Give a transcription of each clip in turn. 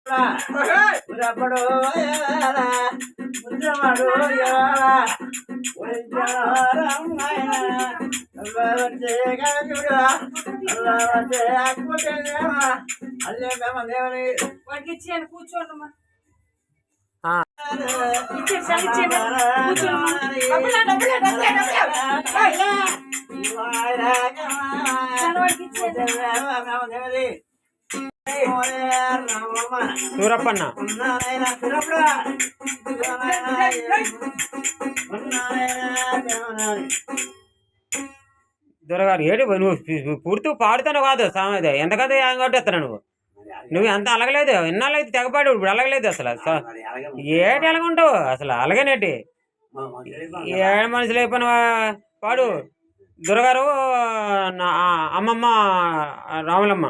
రబ్బడు ముద్రమడు అల్లే దేవుని కూర్చోండి సూరప్పన్న దొరగారు ఏడు నువ్వు పూర్తి పాడుతాను కాదు సామెత ఎంత కదా కొట్టేస్తాను నువ్వు ఎంత అలగలేదు ఇన్నాళ్ళు అయితే తెగపాడు ఇప్పుడు అలగలేదు అసలు ఏటి అలగుంటావు అసలు అలగనేటి ఏడు మనుషులు అయిపోయిన పాడు దొరగారు అమ్మమ్మ రాములమ్మ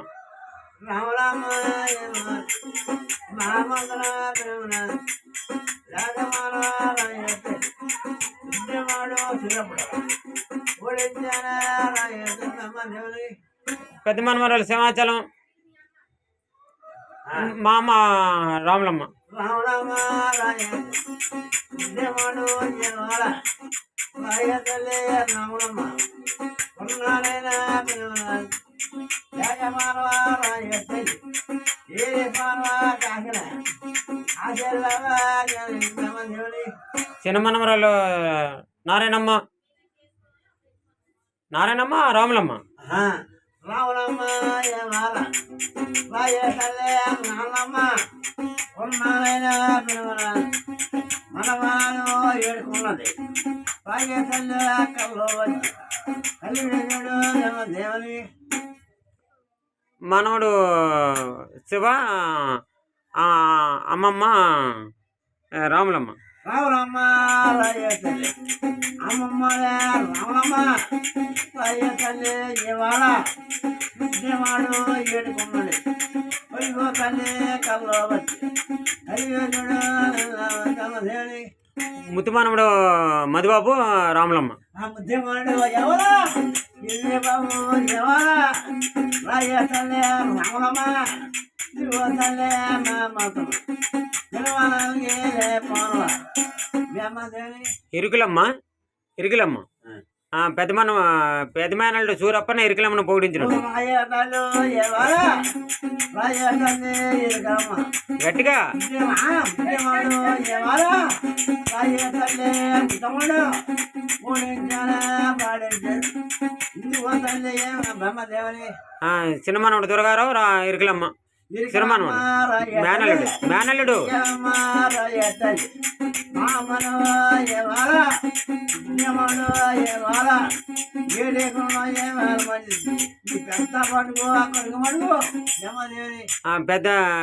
పెద్ద మనమరాలు సింహాచలం మా అమ్మ రాములమ్మ చిన్న మనమరాలు నారాయణమ్మ రాములమ్మ రాములమ్మ మనమాను ఏడుకున్నది కల్లో వచ్చి దేవుని మనవడు శివ అమ్మమ్మ రాములమ్మ రాములమ్మ అమ్మమ్మ రాములమ్మ తల్లి ఇవాళ విద్యమాడు ఏడుకున్నది పొయ్యో తల్లి కల్లో వచ్చి దేవుని ముత్తుమానవుడు మధుబాబు రాములమ్మ ముద్యమాడు ఎవరా బాబు ఎవరా తల్లి రాములమ్మ తల్లి ఇరుకులమ్మ పెద్దమానల్డు సూరప్పన ఇరుకులమ్మను పొగిడించడం గట్టిగా చిన్నమానవుడు దొరగారావు ఇరుకులమ్మ చిరమానవుడు మేనల్లుడు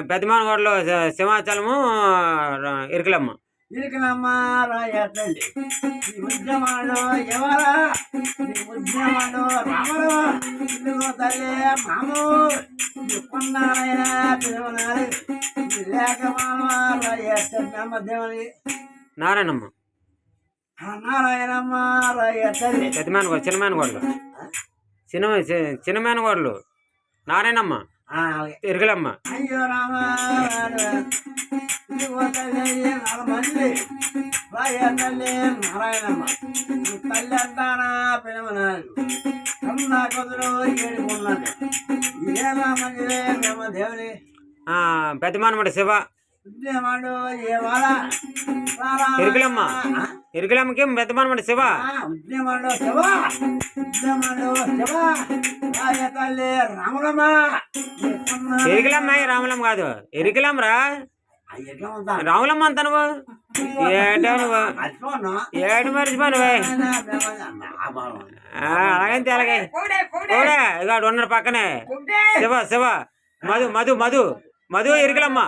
పెద్దమానగోడలో సింహాచలము ఇరుకులమ్మ ఇరుకులమ్మ రాయతండి ఉద్యమాలు ఎవరా ఉద్యమాలు రాములు తల్లి మాము కొన్నారైనా తిరుమల లేకమానమ్మ నారాయణమ్మ నారాయణమ్మ రాయతండి పెద్దమానగోడు చిన్నమానగోడలు నారాయణమ్మ ఇరుకులమ్మ అయ్యో రామ మంది తల్లి నారాయణమ్మ తల్లి అంటానా పిలవనాడు కన్నా కొదురు ఏడుకున్నది ఇదేలా మందిరే మేము దేవుని పెద్దమానముడు శివ ఇరుకులమ్మకి పెద్దమానముడు శివ తల్లి రాములమ్మ ఇరుకులమ్మ రాములమ్మ కాదు ఇరుకులమ్మరా రాములమ్మ అంత నువ్వు ఏడు మర్చిపోను అలాగంతే అలాగే కూడా ఇక ఉన్నాడు పక్కనే శివ మధు ఇరుకులమ్మ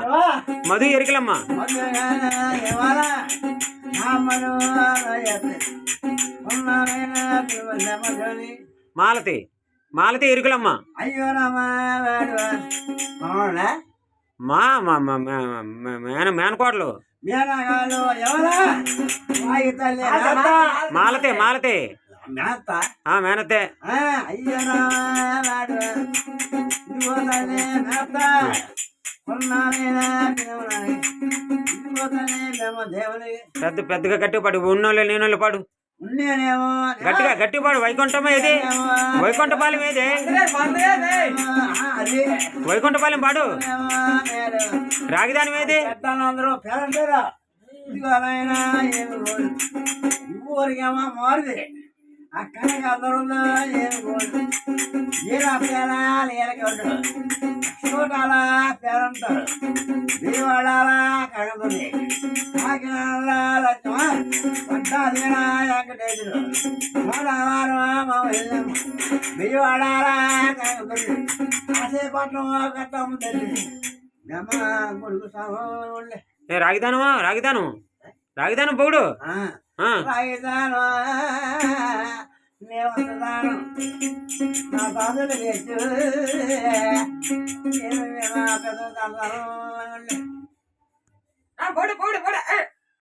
మాలతి ఇరుకులమ్మ అయ్యో మేనకోడలు మాలతే మేనతే కొన్నాళ్ళైనా పిలవనాలి ఇంటిపోతానే మేము దేవుని పెద్దగా గట్టిగా పాడు, ఉన్నోళ్ళు లేనోళ్ళు పాడు, ఉండేనేమో గట్టిగా పాడు. వైకుంఠం ఏది? వైకుంఠపాలెం ఏది? అది వైకుంఠపాలెం పాడు. రాగిదానం ఏది? అందరూ పేరంటారా ఇదిగోనైనా ఏమి రోజు ఊరికేమో మారుది అక్కడికి అందరూ ఏమి రోజు ఏలా పేరా లేరకొట్టు చూడాల పేరంటారు దేవాడాల కడుతుంది కాకినాడ లక్ష్మ పట్టాదీనా వెంకటేశ్వరు మూడవారు మా వెళ్ళాము బియ్యవాడాల కడుతుంది కాసేపట్నం కట్టము తల్లి గమ్మ కొడుకు సాగుండే రాగిదానమా? రాగిదానం పొగుడు. రాగిదాను నేవదాను నా బాధలు తెచ్చు పెద్ద పొడు